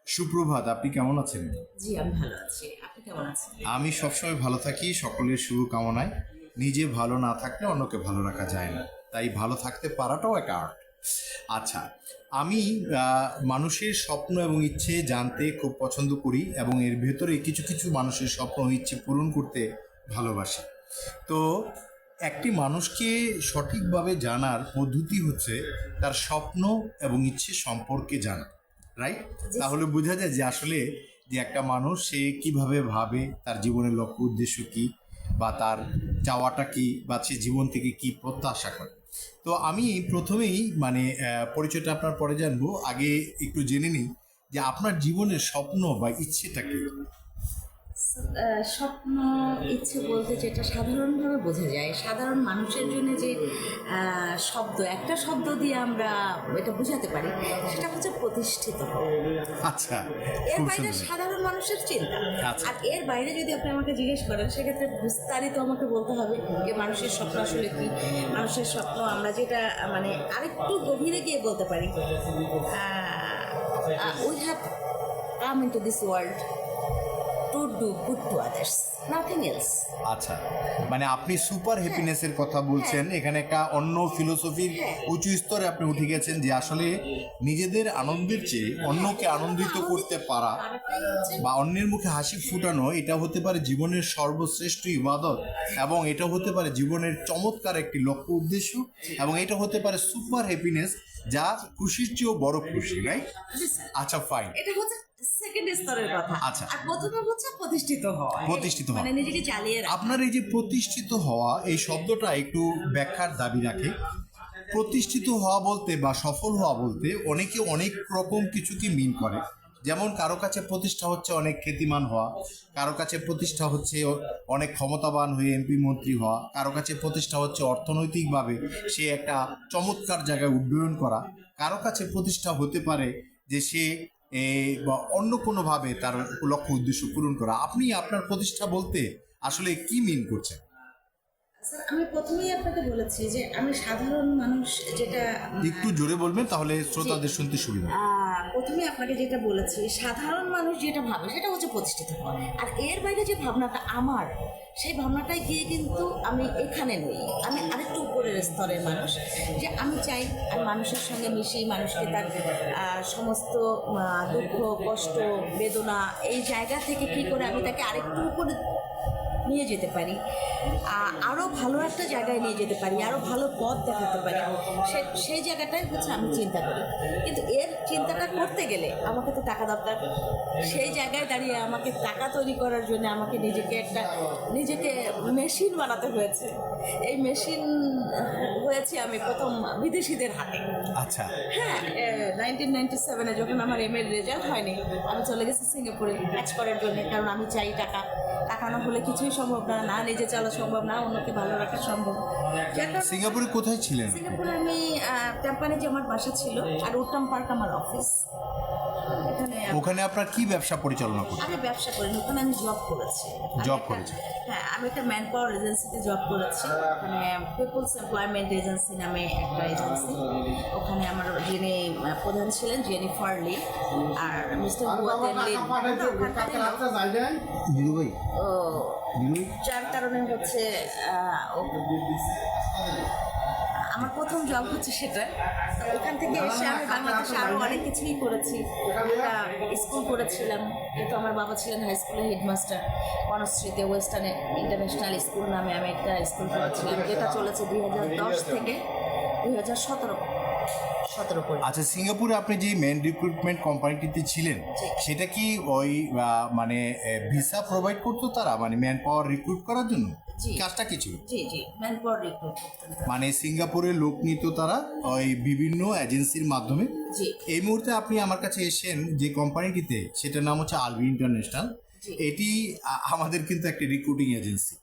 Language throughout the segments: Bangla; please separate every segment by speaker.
Speaker 1: সুপ্রভাত, আপনি কেমন আছেন?
Speaker 2: জি, আমি ভালো আছি। আপনি কেমন আছেন?
Speaker 1: আমি সবসময় ভালো থাকি সকলের শুভকামনায়। নিজে ভালো না থাকলে অন্যকে ভালো রাখা যায় না, তাই ভালো থাকতে পারাটাও একটা আর্ট। আচ্ছা, আমি মানুষের স্বপ্ন এবং ইচ্ছে জানতে খুব পছন্দ করি এবং এর ভেতরে কিছু কিছু মানুষের স্বপ্ন ও ইচ্ছে পূরণ করতে ভালোবাসি। তো একটি মানুষকে সঠিকভাবে জানার পদ্ধতি হচ্ছে তার স্বপ্ন এবং ইচ্ছে সম্পর্কে জানা, রাইট?
Speaker 2: জি,
Speaker 1: তাহলে বোঝা যায় যে আসলে যে একটা মানুষ সে কিভাবে ভাবে, তার জীবনের লক্ষ্য উদ্দেশ্য কি, বা তার চাওয়াটা কি, বা সে জীবন থেকে কি প্রত্যাশা করে। তো আমি প্রথমেই পরিচয়টা আপনার পরে জানবো, আগে একটু জেনে নিই যে আপনার জীবনের স্বপ্ন বা ইচ্ছেটা কি।
Speaker 2: স্বপ্ন, ইচ্ছে বলতে যেটা সাধারণভাবে বোঝা যায়, সাধারণ মানুষের জন্য যে শব্দ, একটা শব্দ দিয়ে আমরা এটা বোঝাতে পারি, সেটা হচ্ছে প্রতিষ্ঠিত হওয়া।
Speaker 1: আচ্ছা,
Speaker 2: এর
Speaker 1: খুব
Speaker 2: বাইরে
Speaker 1: সুন্দর।
Speaker 2: সাধারণ মানুষের চিন্তা।
Speaker 1: আচ্ছা।
Speaker 2: আর এর বাইরে যদি আপনি আমাকে জিজ্ঞেস করেন, সেক্ষেত্রে বিস্তারিত আমাকে বলতে হবে যে মানুষের স্বপ্ন আসলে কি। মানুষের স্বপ্ন আমরা যেটা আরেকটু গভীরে গিয়ে বলতে পারি, we have come into this world to do good to others, nothing else.
Speaker 1: আচ্ছা, মানে আপনি সুপার হ্যাপিনেসের কথা বলছেন, এখানে একটা অন্য ফিলোসফির উঁচু স্তরে আপনি উঠে গেছেন যে আসলে নিজেদের আনন্দের চেয়ে অন্যকে আনন্দিত করতে পারা বা অন্যের মুখে হাসি ফুটানো, এটা হতে পারে জীবনের সর্বশ্রেষ্ঠ ইবাদত, এবং এটা হতে পারে জীবনের চমৎকার একটি লক্ষ্য উদ্দেশ্য, এবং এটা হতে পারে সুপার হ্যাপিনেস, যা খুশির চেয়েও বড় খুশি, রাইট? আচ্ছা, ফাইন।
Speaker 2: এটা হচ্ছে সেকেন্ড স্তরের কথা।
Speaker 1: আচ্ছা।
Speaker 2: আর প্রথমে হচ্ছে প্রতিষ্ঠিত হওয়া,
Speaker 1: প্রতিষ্ঠিত হওয়া।
Speaker 2: মানে নিজেকে চালিয়ে রাখা।
Speaker 1: আপনার এই যে প্রতিষ্ঠিত হওয়া, এই শব্দটা একটু ব্যাখ্যার দাবি রাখে। প্রতিষ্ঠিত হওয়া বলতে বা সফল হওয়া বলতে অনেকে অনেক রকম কিছুকে মিন করে। যেমন কারো কাছে প্রতিষ্ঠা হচ্ছে অনেক খ্যাতিমান হওয়া, কারো কাছে প্রতিষ্ঠা হচ্ছে অনেক ক্ষমতাবান হয়ে এমপি মন্ত্রী হওয়া, কারো কাছে প্রতিষ্ঠা হচ্ছে অর্থনৈতিকভাবে সে একটা চমৎকার জায়গায় উড্ডয়ন করা, কারো কাছে প্রতিষ্ঠা হতে পারে যে সে বা অন্য কোনোভাবে তার লক্ষ্য উদ্দেশ্য পূরণ করা। আপনি আপনার প্রতিষ্ঠা বলতে আসলে কি মিন করছেন?
Speaker 2: স্যার, আমি প্রথমেই আপনাকে বলেছি যে আমি সাধারণ মানুষ যেটা
Speaker 1: একটু জোরে বলবেন, তাহলে শ্রোতাদের শুনতে সুবিধা হবে।
Speaker 2: প্রথমে আপনাকে যেটা বলেছি, সাধারণ মানুষ যেটা ভাবে সেটা হচ্ছে প্রতিষ্ঠিত হওয়া। আর এর বাইরে যে ভাবনাটা আমার, সেই ভাবনাটাই গিয়ে কিন্তু আমি এখানে নই, আমি আরেকটু উপরের স্তরের মানুষ। যে আমি চাই আমি মানুষের সঙ্গে মিশি, মানুষকে তার সমস্ত দুঃখ, কষ্ট, বেদনা, এই জায়গা থেকে কী করে আমি তাকে আরেকটু উপরে নিয়ে যেতে পারি, আরও ভালো একটা জায়গায় নিয়ে যেতে পারি, আরও ভালো পথ দেখাতে পারি, সেই জায়গাটাই হচ্ছে আমি চিন্তা করি। কিন্তু এর চিন্তাটা করতে গেলে আমাকে তো টাকা দরকার। সেই জায়গায় দাঁড়িয়ে আমাকে টাকা তৈরি করার জন্য আমাকে নিজেকে মেশিন বানাতে হয়েছে। এই মেশিন হয়েছে আমি প্রথম বিদেশিদের হাতে।
Speaker 1: আচ্ছা।
Speaker 2: হ্যাঁ, 1997-এ যখন আমার এর রেজাল্ট হয়নি, আমি চলে গেছি সিঙ্গাপুরে কাজ করার জন্য। কারণ আমি চাই টাকা না হলে কিছুই সম্ভব না, না নিজে চলা সম্ভব, না অন্যকে ভালো রাখা সম্ভব।
Speaker 1: সিঙ্গাপুরে কোথায় ছিলেন?
Speaker 2: সিঙ্গাপুরে আমি টাম্পানে যে আমার বাসা ছিল, আর উট্টাম পার্ক আমার অফিস।
Speaker 1: ওখানে আপনার কি ব্যবসা পরিচালনা করতেন?
Speaker 2: আমি ব্যবসা করিনি, ওখানে আমি জব করেছি।
Speaker 1: জব করেছেন?
Speaker 2: হ্যাঁ, আমি একটা ম্যান পাওয়ার এজেন্সিতে জব করেছি। ওখানে পিপলস এমপ্লয়মেন্ট এজেন্সি নামে একটা এজেন্সি। ওখানে আমার যিনি প্রধান ছিলেন জেনিফার লি, আর মিস্টার হুয়াতেন লিন।
Speaker 1: নীলুভাই,
Speaker 2: ও
Speaker 1: নীলুভাই।
Speaker 2: যার কারণে হচ্ছে আমার প্রথম জব হচ্ছে সেটা। তো ওখান থেকে এসে আমি বাংলাদেশে আরও অনেক কিছুই করেছি। একটা স্কুল করেছিলাম, যেহেতু আমার বাবা ছিলেন হাই স্কুলের হেডমাস্টার। বনশ্রীতে ওয়েস্টার্ন ইন্টারন্যাশনাল স্কুল নামে আমি একটা স্কুল করেছিলাম, যেটা চলেছে 2010 থেকে 2017 পর্যন্ত।
Speaker 1: আচ্ছা, সিঙ্গাপুরে আপনি যে মেন রিক্রুটমেন্ট কোম্পানিটিতে ছিলেন, সেটা কি ওই ভিসা প্রোভাইড করতো তারা, মানে ম্যান পাওয়ার রিক্রুট করার জন্য?
Speaker 2: জি।
Speaker 1: কাজটা কি ছিল?
Speaker 2: জি জি, ম্যান পাওয়ার রিক্রুট করতেন।
Speaker 1: মানে সিঙ্গাপুরে লোক নিত তারা ওই বিভিন্ন এজেন্সির মাধ্যমে।
Speaker 2: জি।
Speaker 1: এই মুহূর্তে আপনি আমার কাছে এসেছেন যে কোম্পানিটিতে, সেটার নাম হচ্ছে আলভি ইন্টারন্যাশনাল।
Speaker 2: জি।
Speaker 1: এটি আমাদের কিন্তু একটা রিক্রুটিং এজেন্সি।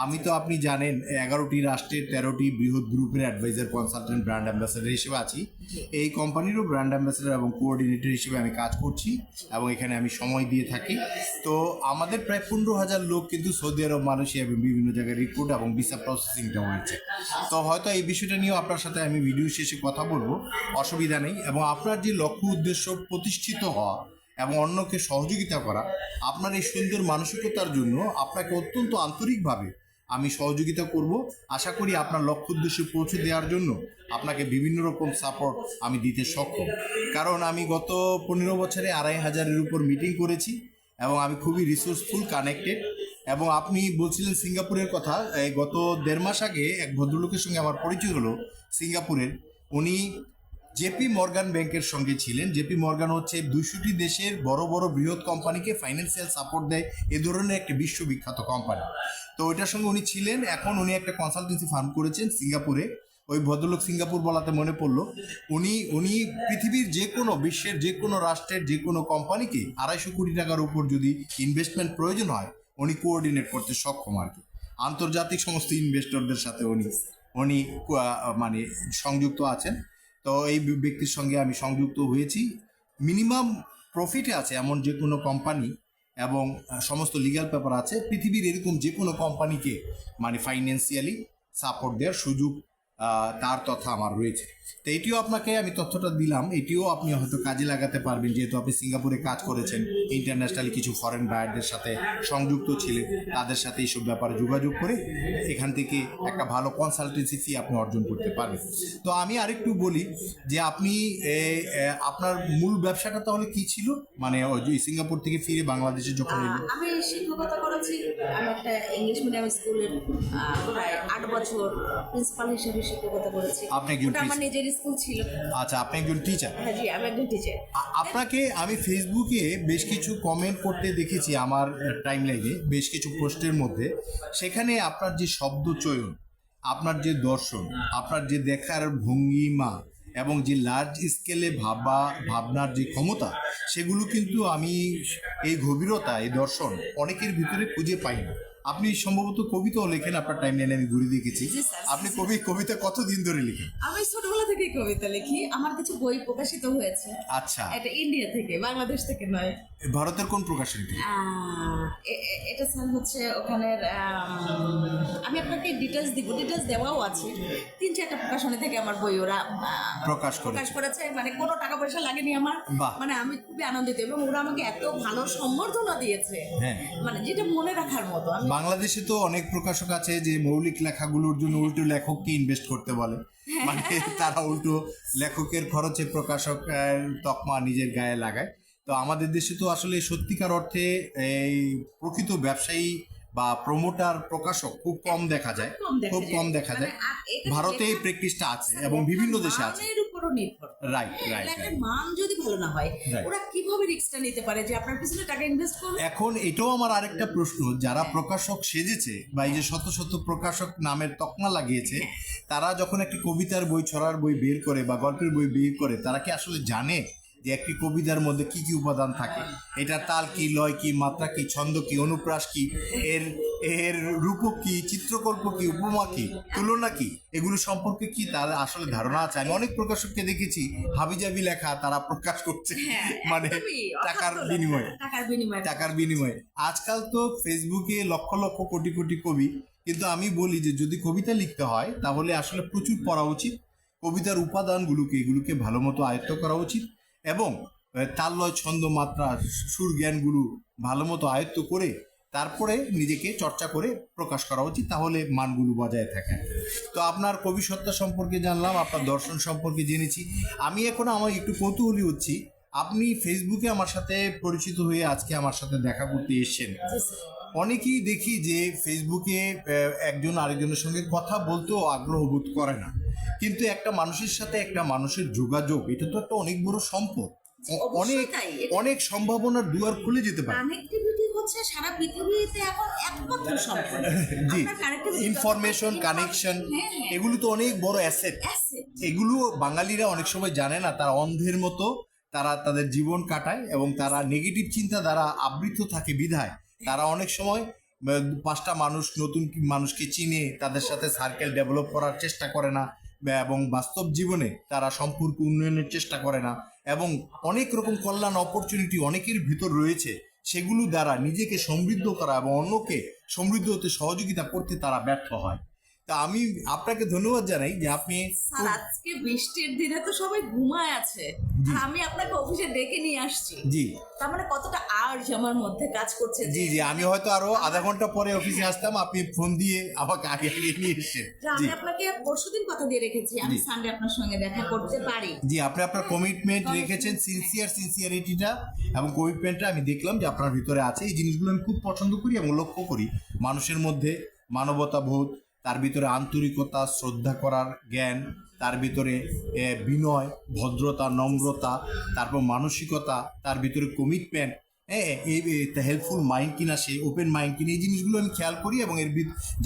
Speaker 1: আমি তো আপনি জানেন 11টি রাষ্ট্রের 13টি বৃহৎ গ্রুপের অ্যাডভাইজার, কনসালটেন্ট, ব্র্যান্ড অ্যাম্বাসেডর হিসেবে আছি। এই কোম্পানিরও ব্র্যান্ড অ্যাম্বাসেডর এবং কোঅর্ডিনেটর হিসেবে আমি কাজ করছি, এবং এখানে আমি সময় দিয়ে থাকি। তো আমাদের প্রায় 15,000 লোক কিন্তু সৌদি আরব, মালয়েশিয়া এবং বিভিন্ন জায়গায় রিক্রুট এবং ভিসা প্রসেসিংটা হয়েছে। তো হয়তো এই বিষয়টা নিয়েও আপনার সাথে আমি ভিডিও শেষে কথা বলবো, অসুবিধা নেই। এবং আপনার যে লক্ষ্য উদ্দেশ্য প্রতিষ্ঠিত হওয়া, এবং অন্যকে সহযোগিতা করা, আপনার এই সুন্দর মানসিকতার জন্য আপনাকে অত্যন্ত আন্তরিকভাবে আমি সহযোগিতা করব। আশা করি আপনার লক্ষ্য উদ্দেশ্যে পৌঁছে দেওয়ার জন্য আপনাকে বিভিন্ন রকম সাপোর্ট আমি দিতে সক্ষম। কারণ আমি গত 15 বছরে 2500-এর উপর মিটিং করেছি এবং আমি খুবই রিসোর্সফুল, কানেক্টেড। এবং আপনি বলছিলেন সিঙ্গাপুরের কথা, এই গত 1.5 মাস আগে এক ভদ্রলোকের সঙ্গে আমার পরিচয় হলো সিঙ্গাপুরের। উনি জেপি মর্গান ব্যাংকের সঙ্গে ছিলেন। জেপি মর্গান হচ্ছে 200টি দেশের বড় বড় বৃহৎ কোম্পানিকে ফাইন্যান্সিয়াল সাপোর্ট দেয়, এ ধরনের একটা বিশ্ববিখ্যাত কোম্পানি। তো ওইটার সঙ্গে উনি ছিলেন। এখন উনি একটা কনসালটেন্সি ফার্ম করেছেন সিঙ্গাপুরে। ওই ভদ্রলোক সিঙ্গাপুর বলাতে মনে পড়লো, উনি পৃথিবীর যে কোনো, বিশ্বের যে কোনো রাষ্ট্রের যে কোনো কোম্পানিকে 250 কোটি টাকার উপর যদি ইনভেস্টমেন্ট প্রয়োজন হয়, উনি কোঅর্ডিনেট করতে সক্ষম আর কি। আন্তর্জাতিক সমস্ত ইনভেস্টরদের সাথে উনি মানে সংযুক্ত আছেন। তো এই ব্যক্তির সঙ্গে আমি সংযুক্ত হয়েছি। মিনিমাম প্রফিটে আছে এমন যে কোনো কোম্পানি এবং সমস্ত লিগ্যাল পেপার আছে। পৃথিবীর এরকম যে কোনো কোম্পানিকে মানে ফাইন্যান্সিয়ালি সাপোর্ট দেওয়ার সুযোগ তার তথা আমার রয়েছে। তো এটিও আপনাকে আমি তথ্যটা দিলাম, এটিও আপনি হয়তো কাজে লাগাতে পারবেন, যেহেতু আপনি সিঙ্গাপুরে কাজ করেছেন, ইন্টারন্যাশনালি কিছু ফরেন বায়ারদের সাথে সংযুক্ত ছিলেন, তাদের সাথে এইসব ব্যাপারে যোগাযোগ করে এখান থেকে একটা ভালো কনসালটেন্সি ফি আপনি অর্জন করতে পারবেন। তো আমি আরেকটু বলি যে আপনি আপনার মূল ব্যবসাটা তাহলে কি ছিল, মানে ওই সিঙ্গাপুর থেকে ফিরে বাংলাদেশে যখন এলেন?
Speaker 2: আমি শিক্ষকতা করেছি। আমি একটা ইংলিশ মিডিয়াম স্কুলের প্রায় 8 বছর প্রিন্সিপাল হিসেবে শিক্ষকতা করেছি।
Speaker 1: আপনি একজন
Speaker 2: ওটা আমার নিজের স্কুল ছিল।
Speaker 1: আচ্ছা, আপনি একজন টিচার?
Speaker 2: হ্যাঁ জি, আমি একজন টিচার।
Speaker 1: আপনাকে আমি ফেসবুকে বেশ কিছু কমেন্ট করতে দেখেছি, আমার টাইম লাইনে বেশ কিছু পোস্টের মধ্যে। সেখানে আপনার যে শব্দ চয়ন, আপনার যে দর্শন, আপনার যে দেখার ভঙ্গিমা এবং যে লার্জ স্কেলে ভাবনার যে ক্ষমতা, সেগুলো কিন্তু আমি এই গভীরতা, এই দর্শন অনেকের ভিতরে খুঁজে পাই না। আপনি সম্ভবত কবিতাও লেখেন, আপনার টাইম লাইনে আমি ঘুরে দেখেছি।
Speaker 2: জি স্যার।
Speaker 1: আপনি কবিতা কতদিন ধরে লিখেন?
Speaker 2: আমি ছোটবেলা থেকেই কবিতা লিখি। আমার কিছু বই প্রকাশিত হয়েছে।
Speaker 1: আচ্ছা,
Speaker 2: এটা ইন্ডিয়া থেকে, বাংলাদেশ থেকে নয়।
Speaker 1: ভারতের কোন প্রকাশনী থেকে?
Speaker 2: এটা স্যার হচ্ছে ওখানের, আমি আপনাকে ডিটেলস দিব, ডিটেলস দেওয়াও আছে। 3-4টা প্রকাশনী থেকে আমার বই ওরা
Speaker 1: প্রকাশ
Speaker 2: করেছে। মানে কোনো টাকা পয়সা লাগেনি আমার।
Speaker 1: বাহ।
Speaker 2: মানে আমি খুবই আনন্দিত এবং ওরা আমাকে এত ভালো সম্বর্ধনা দিয়েছে,
Speaker 1: হ্যাঁ।
Speaker 2: মানে যেটা মনে রাখার মতো। আমি
Speaker 1: বাংলাদেশে তো অনেক প্রকাশক আছে যে মৌলিক লেখাগুলোর জন্য উল্টো লেখককে ইনভেস্ট করতে বলে, মানে তারা উল্টো লেখকের খরচে প্রকাশক তকমা নিজের গায়ে লাগায়। তো আমাদের দেশে তো আসলে সত্যিকার অর্থে এই প্রকৃত ব্যবসায়ী বা প্রমোটার প্রকাশক খুব কম দেখা যায়, খুব কম দেখা যায়। ভারতে এই প্র্যাকটিসটা আছে এবং বিভিন্ন দেশে আছে।
Speaker 2: মানের উপরও নির্ভর।
Speaker 1: রাইট।
Speaker 2: লেখার মান যদি ভালো না হয়,
Speaker 1: Right.
Speaker 2: ওরা কিভাবে রিস্কটা নিতে পারে যে আপনার পিছনে টাকা ইনভেস্ট করবে?
Speaker 1: এখন এটাও আমার আরেকটা প্রশ্ন, যারা প্রকাশক সেজেছে বা এই যে শত শত প্রকাশক নামের তকমা লাগিয়েছে, তারা যখন একটি কবিতার বই, ছড়ার বই বের করে বা গল্পের বই বের করে, তারা কি আসলে জানে যে একটি কবিতার মধ্যে কি কি উপাদান থাকে? এটা তাল কি, লয় কি, মাত্রা কি, ছন্দ কি, অনুপ্রাস কি, এর এর রূপক কি, চিত্রকল্প কি, উপমা কি, তুলনা কি, এগুলো সম্পর্কে কি তার আসলে ধারণা আছে? আমি অনেক প্রকাশককে দেখেছি হাবিজাবি লেখা তারা প্রকাশ করছে, মানে টাকার বিনিময়ে। আজকাল তো ফেসবুকে লক্ষ লক্ষ কোটি কোটি কবি, কিন্তু আমি বলি যে যদি কবিতা লিখতে হয় তাহলে আসলে প্রচুর পড়া উচিত। কবিতার এগুলোকে ভালো মতো আয়ত্ত করা উচিত এবং তাল, লয়, ছন্দ, মাত্রা, সুর জ্ঞানগুলো ভালো মতো আয়ত্ত করে তারপরে নিজেকে চর্চা করে প্রকাশ করা উচিত, তাহলে মানগুলো বজায় থাকে। তো আপনার কবি সত্তা সম্পর্কে জানলাম, আপনার দর্শন সম্পর্কে জেনেছি। আমি এখন আমার একটু কৌতূহলী হচ্ছি, আপনি ফেসবুকে আমার সাথে পরিচিত হয়ে আজকে আমার সাথে দেখা করতে এসেছেন। অনেকেই দেখি যে ফেসবুকে একজন আরেকজনের সঙ্গে কথা বলতেও আগ্রহ বোধ করে না, কিন্তু একটা মানুষের সাথে একটা মানুষের যোগাযোগ, এটা তো একটা অনেক বড় সম্পদ। অনেক সম্ভাবনার দুয়ার খুলে যেতে পারে।
Speaker 2: কানেক্টিভিটি হচ্ছে সারা পৃথিবীতে এখন একমাত্র সম্পদ।
Speaker 1: জি, ইনফরমেশন, কানেকশন, এগুলো তো অনেক বড় অ্যাসেট। এগুলো বাঙালিরা অনেক সময় জানে না, তারা অন্ধের মতো তারা তাদের জীবন কাটায় এবং তারা নেগেটিভ চিন্তা দ্বারা আবৃত থাকে বিধায় তারা অনেক সময় 5টা নতুন মানুষকে চিনে তাদের সাথে সার্কেল ডেভেলপ করার চেষ্টা করে না এবং বাস্তব জীবনে তারা সম্পর্ক উন্নয়নের চেষ্টা করে না এবং অনেক রকম কল্যাণ অপরচুনিটি অনেকের ভিতর রয়েছে, সেগুলো দ্বারা নিজেকে সমৃদ্ধ করা এবং অন্যকে সমৃদ্ধ হতে সহযোগিতা করতে তারা ব্যর্থ হয়। তা আমি আপনাকে ধন্যবাদ জানাই যে আপনি
Speaker 2: স্যার আজকে বৃষ্টির দিনে তো সবাই ঘুমায় আছে আর আমি আপনাকে অফিসে ডেকে নিয়ে আসছি।
Speaker 1: জি
Speaker 2: তার মানে কতটা আর্জ আমার মধ্যে কাজ করছে
Speaker 1: জি জি আমি হয়তো আরো আধা ঘন্টা পরে অফিসে আসতাম, আপনি ফোন দিয়ে আমাকে আগে আগে নিয়ে এসেছেন।
Speaker 2: যে আমি আপনাকে পরশুদিন কথা দিয়ে রেখেছি আমি সানডে আপনার সঙ্গে দেখা করতে পারি।
Speaker 1: জি আপনি আপনার কমিটমেন্ট রেখেছেন, সিনসিয়ারিটিটা এবং কমিটমেন্টটা আমি দেখলাম যে আপনার ভিতরে আছে। এই জিনিসগুলো আমি খুব পছন্দ করি এবং লক্ষ্য করি মানুষের মধ্যে মানবতাবোধ, তার ভিতরে আন্তরিকতা, শ্রদ্ধা করার জ্ঞান, তার ভিতরে বিনয়, ভদ্রতা, নম্রতা, তারপর মানসিকতা, তার ভিতরে কমিটমেন্ট, হ্যাঁ এই হেল্পফুল মাইন্ড কিনা, সে ওপেন মাইন্ড কিনা, এই জিনিসগুলো আমি খেয়াল করি এবং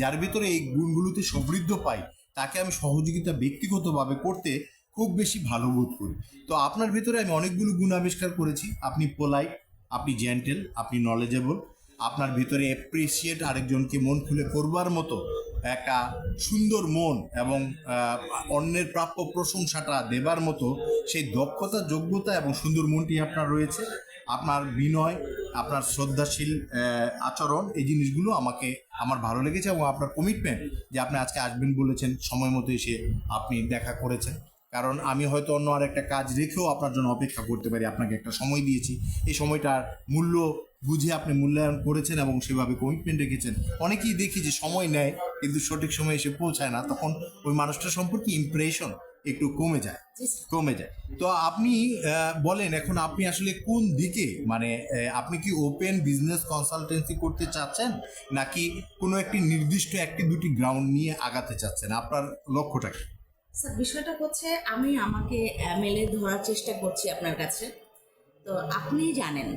Speaker 1: যার ভিতরে এই গুণগুলোতে সমৃদ্ধ পাই তাকে আমি সহযোগিতা ব্যক্তিগতভাবে করতে খুব বেশি ভালো বোধ করি। তো আপনার ভিতরে আমি অনেকগুলো গুণ আবিষ্কার করেছি। আপনি পোলাইট, আপনি জেন্টেল, আপনি নলেজেবল, আপনার ভিতরে অ্যাপ্রিসিয়েট আরেকজনকে মন খুলে করবার মতো একটা সুন্দর মন এবং অন্যের প্রাপ্য প্রশংসাটা দেবার মতো সেই দক্ষতা, যোগ্যতা এবং সুন্দর মনটি আপনার রয়েছে। আপনার বিনয়, আপনার শ্রদ্ধাশীল আচরণ, এই জিনিসগুলো আমার ভালো লেগেছে এবং আপনার কমিটমেন্ট যে আপনি আজকে আসবেন বলেছেন, সময় মতো এসে আপনি দেখা করেছেন। কারণ আমি হয়তো অন্য আর একটা কাজ রেখেও আপনার জন্য অপেক্ষা করতে পারি, আপনাকে একটা সময় দিয়েছি, এই সময়টার মূল্য বুঝে আপনি মূল্যায়ন করেছেন এবং সেভাবে কমিটমেন্ট রেখেছেন। অনেকেই দেখি যে সময় নেয় কিন্তু সঠিক সময় এসে পৌঁছায় না, তখন ওই মানুষটা সম্পর্কে ইমপ্রেশন একটু কমে যায়। তো আপনি বলেন এখন আপনি আসলে কোন দিকে, মানে আপনি কি ওপেন বিজনেস কনসালটেন্সি করতে চাচ্ছেন নাকি কোনো একটি নির্দিষ্ট একটি দুটি গ্রাউন্ড নিয়ে আগাতে চাচ্ছেন? আপনার লক্ষ্যটা কি?
Speaker 2: স্যার বিষয়টা হচ্ছে আমি আমাকে মেলে ধরার চেষ্টা করছি আপনার কাছে। তো আপনি জানেন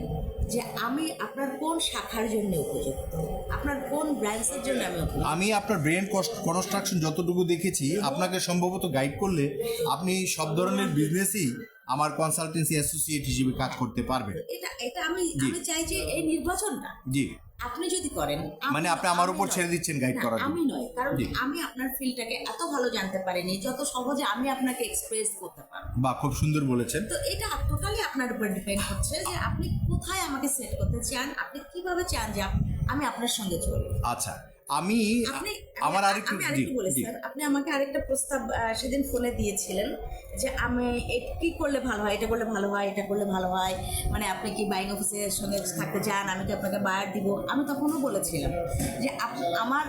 Speaker 2: যে আমি আপনার কোন শাখার জন্য উপযুক্ত, আপনার কোন ব্রাঞ্চের জন্য আমি উপযুক্ত।
Speaker 1: আমি আপনার ব্রেন কনস্ট্রাকশন যতটুকু দেখেছি, আপনাকে সম্ভবত গাইড করলে আপনি সব ধরনের বিজনেসই আমার কনসালটেন্সি অ্যাসোসিয়েট হিসেবে কাজ করতে পারবেন।
Speaker 2: এটা আমি চাই যে এই নির্বাচনটা
Speaker 1: জি
Speaker 2: আপনি যদি করেন,
Speaker 1: মানে আপনি আমার উপর ছেড়ে দিচ্ছেন গাইড করার জন্য।
Speaker 2: আমি নয়, কারণ আমি আপনার ফিল্ডটাকে এত ভালো জানতে পারিনি যত সহজে আমি আপনাকে এক্সপ্রেস করতে পারবো।
Speaker 1: বা খুব সুন্দর বলেছেন।
Speaker 2: তো এটা টোটালি আপনার উপর ডিপেন্ড করছে যে আপনি কোথায় আমাকে সেট করতে চান, আপনি কিভাবে চান যে আমি আপনার সঙ্গে চলবো।
Speaker 1: আচ্ছা আমি আমার আরেকটু
Speaker 2: বলি স্যার, আপনি আমাকে আরেকটা প্রস্তাব সেদিন ফোনে দিয়েছিলেন যে আমি কি করলে ভালো হয়, এটা করলে ভালো হয়, এটা করলে ভালো হয়, মানে আপনি কি বাইং অফিসের সঙ্গে থাকতে চান, আমি কি আপনাকে বায়ার দিব। আমি তখনও বলেছিলাম যে আমার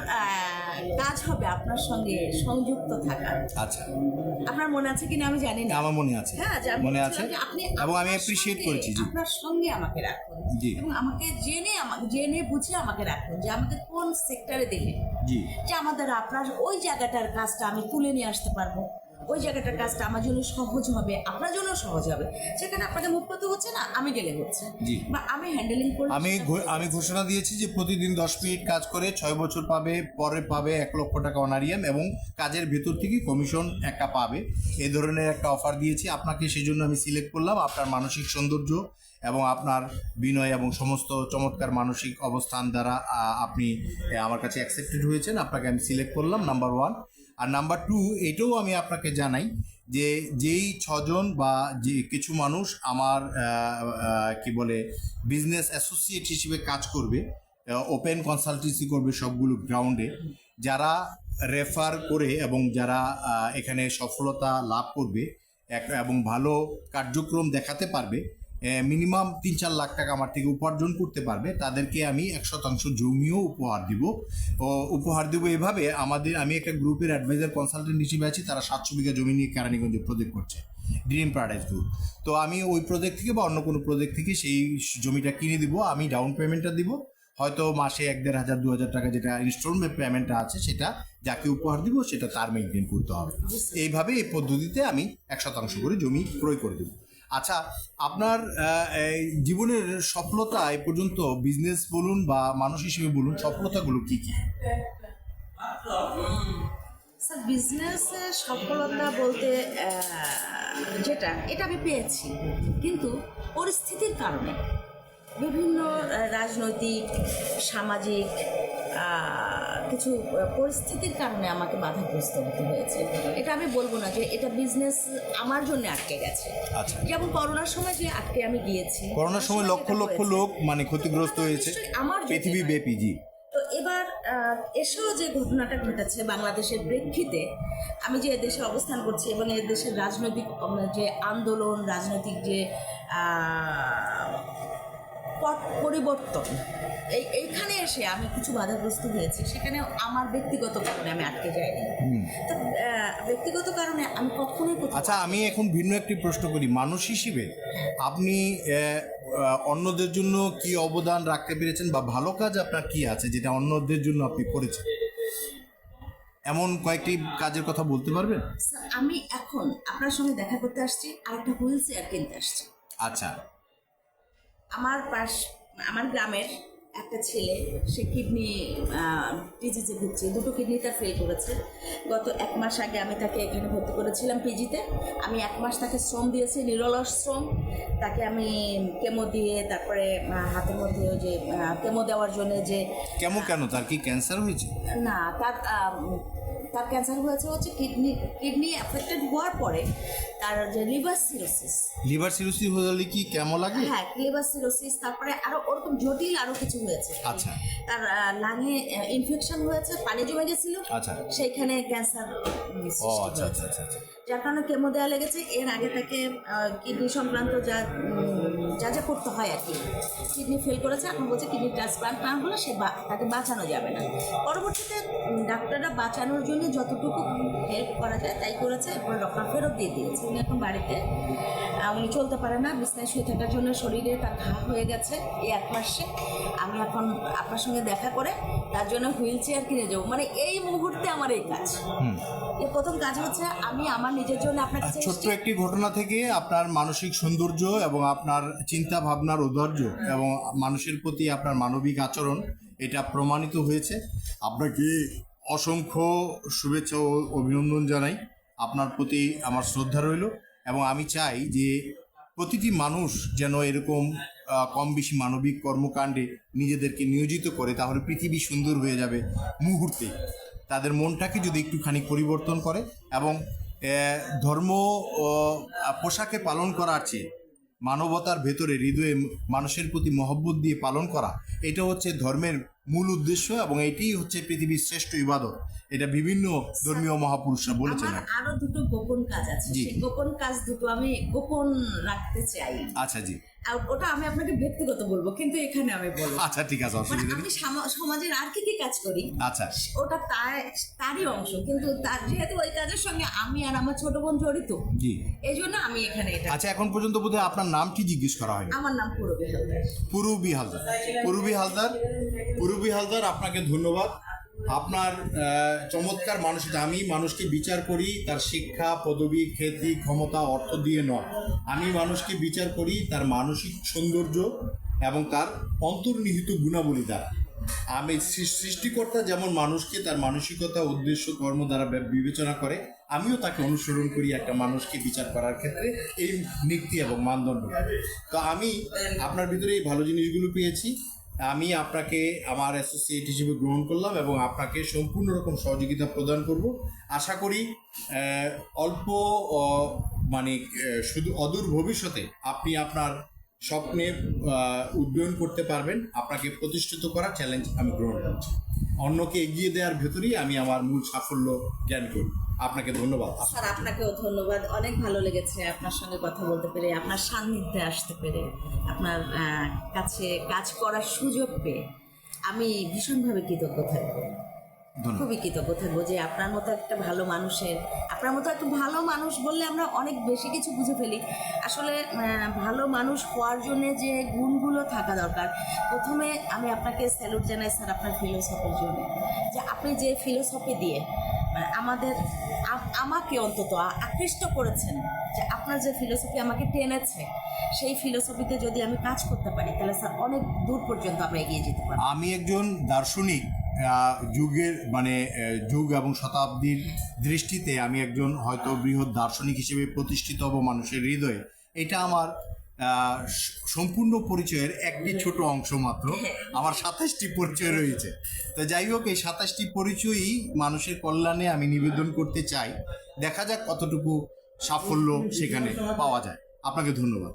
Speaker 2: কাজ হবে আপনার সঙ্গে সংযুক্ত থাকা।
Speaker 1: আচ্ছা
Speaker 2: আপনার মনে আছে কিনা আমি জানি না।
Speaker 1: আমার মনে আছে,
Speaker 2: হ্যাঁ
Speaker 1: মনে আছে এবং আমি অ্যাপ্রিশিয়েট করেছি। জি
Speaker 2: আপনার সঙ্গে আমাকে রাখুন এবং আমাকে জেনে বুঝে আমাকে রাখুন যে আমাকে কোন সেক্টরে দিলে
Speaker 1: জি
Speaker 2: যে আমাদের আপনার ওই জায়গাটার কাজটা আমি তুলে নিয়ে আসতে পারবো, ওই জায়গাটার কাজটা আমার জন্য সহজ হবে, আপনার জন্য সহজ হবে, সেখানে আপনাকে মুখ করতে হচ্ছে না, আমি গেলে হচ্ছে, বা আমি হ্যান্ডেলিং করব।
Speaker 1: আমি ঘোষণা দিয়েছি যে প্রতিদিন 10 মিনিট কাজ করে 6 বছর পরে পাবে 1 লক্ষ টাকা অনারিয়াম এবং কাজের ভেতর থেকে কমিশন একটা পাবে। এ ধরনের একটা অফার দিয়েছি আপনাকে, সেজন্য আমি সিলেক্ট করলাম। আপনার মানসিক সৌন্দর্য এবং আপনার বিনয় এবং সমস্ত চমৎকার মানসিক অবস্থান দ্বারা আপনি আমার কাছে অ্যাকসেপ্টেড হয়েছেন, আপনাকে আমি সিলেক্ট করলাম নাম্বার 1। আর নাম্বার 2 এটাও আমি আপনাকে জানাই যে যেই 6 জন বা যে কিছু মানুষ আমার কি বলে বিজনেস অ্যাসোসিয়েট হিসেবে কাজ করবে, ওপেন কনসালটেন্সি করবে সবগুলো গ্রাউন্ডে, যারা রেফার করে এবং যারা এখানে সফলতা লাভ করবে এবং ভালো কার্যক্রম দেখাতে পারবে, মিনিমাম 3-4 লাখ টাকা আমার থেকে উপার্জন করতে পারবে, তাদেরকে আমি 100% জমিও উপহার দেবো। এভাবে আমি একটা গ্রুপের অ্যাডভাইজার কনসালটেন্ট হিসেবে আছি, তারা 700 বিঘা জমি নিয়ে কেরানীগঞ্জে প্রজেক্ট করছে, ড্রিম প্যারাডাইজ গ্রুপ। তো আমি ওই প্রজেক্ট থেকে বা অন্য কোনো প্রজেক্ট থেকে সেই জমিটা কিনে দিব, আমি ডাউন পেমেন্টটা দিব, হয়তো মাসে 1,500-2,000 টাকা যেটা ইনস্টলমেন্ট পেমেন্টটা আছে সেটা যাকে উপহার দিব সেটা তার মেনটেন করতে হবে। এইভাবে এই পদ্ধতিতে আমি 100% করে জমি ক্রয় করে দেবো। আচ্ছা, আপনার জীবনের সফলতা এ পর্যন্ত বিজনেস বলুন বা মানুষ হিসেবে বলুন, সফলতাগুলো কি কি?
Speaker 2: স্যার বিজনেসের সফলতা বলতে এটা আমি পেয়েছি, কিন্তু পরিস্থিতির কারণে বিভিন্ন রাজনৈতিক সামাজিক কিছু পরিস্থিতির কারণে আমাকে বাধাগ্রস্ত হতে হয়েছে। এটা আমি বলবো না যে এটা বিজনেস আমার জন্য আটকে গেছে।
Speaker 1: আচ্ছা,
Speaker 2: যেমন করোনার সময় যে আটকে আমি গিয়েছি,
Speaker 1: করোনার সময় লক্ষ লক্ষ লোক মানে ক্ষতিগ্রস্ত হয়েছে
Speaker 2: আমার
Speaker 1: পৃথিবী ব্যাপী। জি,
Speaker 2: তো এবার এসেও যে ঘটনাটা ঘটেছে বাংলাদেশের প্রেক্ষিতে, আমি যে দেশে অবস্থান করছি এবং এই দেশের রাজনৈতিক যে আন্দোলন, রাজনৈতিক যে পট পরিবর্তন, এইখানে এসে আমি কিছু বাধাগ্রস্ত হয়েছি। সেখানে আমার ব্যক্তিগত কারণে আমি আটকে যাইনি। তো ব্যক্তিগত কারণে আমি কখনোই কোথাও
Speaker 1: আচ্ছা, আমি এখন ভিন্ন একটি প্রশ্ন করি। মানুষ হিসেবে আপনি অন্যদের জন্য কি অবদান রাখতে পেরেছেন, বা ভালো কাজ আপনার কি আছে যেটা অন্যদের জন্য আপনি করেছেন? এমন কয়েকটি কাজের কথা বলতে পারবেন?
Speaker 2: আমি এখন আপনার সঙ্গে দেখা করতে আসছি, আর একটা হুইল চেয়ার কিনতে আসছি।
Speaker 1: আচ্ছা।
Speaker 2: আমার গ্রামের একটা ছেলে, সে কিডনি ডিজিজে ভুগছে, 2টো কিডনি তার ফেল করেছে। গত 1 মাস আগে আমি তাকে এখানে ভর্তি করেছিলাম পিজিতে। আমি 1 মাস তাকে শ্রম দিয়েছি, নিরলস শ্রম। তাকে আমি কেমো দিয়ে, তারপরে হাতের মধ্যে ওই যে কেমো দেওয়ার জন্য যে
Speaker 1: কেন তার কি ক্যান্সার হয়েছে?
Speaker 2: না, তার ক্যান্সার হয়েছে হচ্ছে কিডনি অ্যাফেক্টেড হওয়ার পরে তার যে লিভার সিরোসিস
Speaker 1: হলে কি কেমন লাগে?
Speaker 2: হ্যাঁ, লিভার সিরোসিস, তারপরে আরো ওরকম জটিল আরো কিছু হয়েছে।
Speaker 1: আচ্ছা।
Speaker 2: তার লাঙে ইনফেকশন হয়েছে, পানি জমে গেছিল,
Speaker 1: আচ্ছা।
Speaker 2: সেইখানে ক্যান্সার।
Speaker 1: আচ্ছা আচ্ছা আচ্ছা আচ্ছা।
Speaker 2: যার কারণে কেমো দেওয়া লেগেছে। এর আগে তাকে কিডনি সংক্রান্ত যা যা করতে হয় আর কি, কিডনি ফেল করেছে। এখন বলছে কিডনি ট্রান্সপ্লান্ট না হলে তাকে বাঁচানো যাবে না। পরবর্তীতে ডাক্তাররা বাঁচানোর জন্য যতটুকু হেল্প করা যায় তাই করেছে, এরপরে ডক্টর ফেরত দিয়ে দিয়েছে। উনি এখন বাড়িতে, উনি চলতে পারে না, বিছানায় শুয়ে থাকার জন্য শরীরে তার ঘা হয়ে গেছে এই 1 মাসে। আমি এখন আপনার সঙ্গে দেখা করে তার জন্য হুইল চেয়ার কিনে যাবো। মানে এই মুহূর্তে আমার এই কাজ, এই প্রথম কাজ হচ্ছে আমি আমার নিজের জন্য আপনাকে
Speaker 1: ছোট্ট একটি ঘটনা থেকে আপনার মানসিক সৌন্দর্য এবং আপনার চিন্তা ভাবনার ঔদার্য এবং মানুষের প্রতি আপনার মানবিক আচরণ, এটা প্রমাণিত হয়েছে। আপনাকে অসংখ্য শুভেচ্ছা ও অভিনন্দন জানাই। আপনার প্রতি আমার শ্রদ্ধা রইল, এবং আমি চাই যে প্রতিটি মানুষ যেন এরকম কম বেশি মানবিক কর্মকাণ্ডে নিজেদেরকে নিয়োজিত করে, তাহলে পৃথিবী সুন্দর হয়ে যাবে মুহূর্তে। তাদের মনটাকে যদি একটুখানি পরিবর্তন করে, এবং ধর্ম পোশাকে পালন করার চেয়ে মানবতার ভেতরে হৃদয়ে মানুষের প্রতি মহব্বত দিয়ে পালন করা, এটা হচ্ছে ধর্মের মূল উদ্দেশ্য, এবং এটাই হচ্ছে পৃথিবীর শ্রেষ্ঠ ইবাদত। এটা বিভিন্ন ধর্মীয় মহাপুরুষরা বলেছেন।
Speaker 2: আমার আরো 2টো গোপন কাজ আছে, সেই গোপন কাজ 2টো আমি গোপন রাখতে চাই।
Speaker 1: আচ্ছা জি।
Speaker 2: আর ওটা আমি আপনাকে ব্যক্তিগত বলবো, কিন্তু এখানে আমি বলবো।
Speaker 1: আচ্ছা ঠিক আছে, অসুবিধা নেই।
Speaker 2: আমি সমাজের আর কি কাজ করি,
Speaker 1: আচ্ছা,
Speaker 2: ওটা তারই অংশ, কিন্তু তার যেহেতু ওই কাজের সঙ্গে আমি আর আমার ছোট বোন জড়িত,
Speaker 1: জি,
Speaker 2: এই জন্য আমি এখানে এটা।
Speaker 1: আচ্ছা, এখন পর্যন্ত বোধহয় আপনার নাম কি জিজ্ঞেস করা হয়নি?
Speaker 2: আমার নাম পূরবী হালদার।
Speaker 1: পূরবী হালদার, আপনাকে ধন্যবাদ। আপনার চমৎকার মানসিকতা। আমি মানুষকে বিচার করি তার শিক্ষা, পদবি, খ্যাতি, ক্ষমতা, অর্থ দিয়ে নয়। আমি মানুষকে বিচার করি তার মানসিক সৌন্দর্য এবং তার অন্তর্নিহিত গুণাবলী দ্বারা। আমি সৃষ্টিকর্তা যেমন মানুষকে তার মানসিকতা, উদ্দেশ্য, কর্ম দ্বারা বিবেচনা করে, আমিও তাকে অনুসরণ করি একটা মানুষকে বিচার করার ক্ষেত্রে এই নীতি এবং মানদণ্ড। তো আমি আপনার ভিতরে এই ভালো জিনিসগুলো পেয়েছি। আমি আপনাকে আমার অ্যাসোসিয়েট হিসেবে গ্রহণ করলাম এবং আপনাকে সম্পূর্ণ রকম সহযোগিতা প্রদান করব। আশা করি অল্প শুধু অদূর ভবিষ্যতে আপনি আপনার স্বপ্নে উড্ডয়ন করতে পারবেন। আপনাকে প্রতিষ্ঠিত করার চ্যালেঞ্জ আমি গ্রহণ করছি। অন্যকে এগিয়ে দেওয়ার ভেতরেই আমি আমার মূল সাফল্য জ্ঞান করি। আপনাকে ধন্যবাদ।
Speaker 2: স্যার, আপনাকেও ধন্যবাদ। অনেক ভালো লেগেছে আপনার সঙ্গে কথা বলতে পেরে, আপনার সান্নিধ্যে আসতে পেরে, আপনার কাছে কাজ করার সুযোগ পেয়ে আমি ভীষণভাবে কৃতজ্ঞ থাকবো, খুবই কৃতজ্ঞ থাকবো যে আপনার মতো একটা ভালো মানুষ বললে আমরা অনেক বেশি কিছু বুঝে ফেলি। আসলে ভালো মানুষ হওয়ার জন্য যে গুণগুলো থাকা দরকার, প্রথমে আমি আপনাকে স্যালুট জানাই স্যার আপনার ফিলোসফির জন্য, যে আপনি যে ফিলোসফি দিয়ে আমাকে অন্তত আকৃষ্ট করেছেন, যে আপনার যে ফিলোসফি আমাকে টেনেছে, সেই ফিলোসফিতে যদি আমি কাজ করতে পারি তাহলে স্যার অনেক দূর পর্যন্ত আমরা এগিয়ে যেতে পারি।
Speaker 1: আমি একজন দার্শনিক, যুগ এবং শতাব্দীর দৃষ্টিতে আমি একজন হয়তো বৃহৎ দার্শনিক হিসেবে প্রতিষ্ঠিত হব মানুষের হৃদয়ে। এটা আমার সম্পূর্ণ পরিচয়ের একটি ছোট অংশ মাত্র। আমার 27টি পরিচয় রয়েছে। তো যাই হোক, এই 27টি পরিচয়ই মানুষের কল্যাণে আমি নিবেদন করতে চাই। দেখা যাক কতটুকু সাফল্য সেখানে পাওয়া যায়। আপনাকে ধন্যবাদ।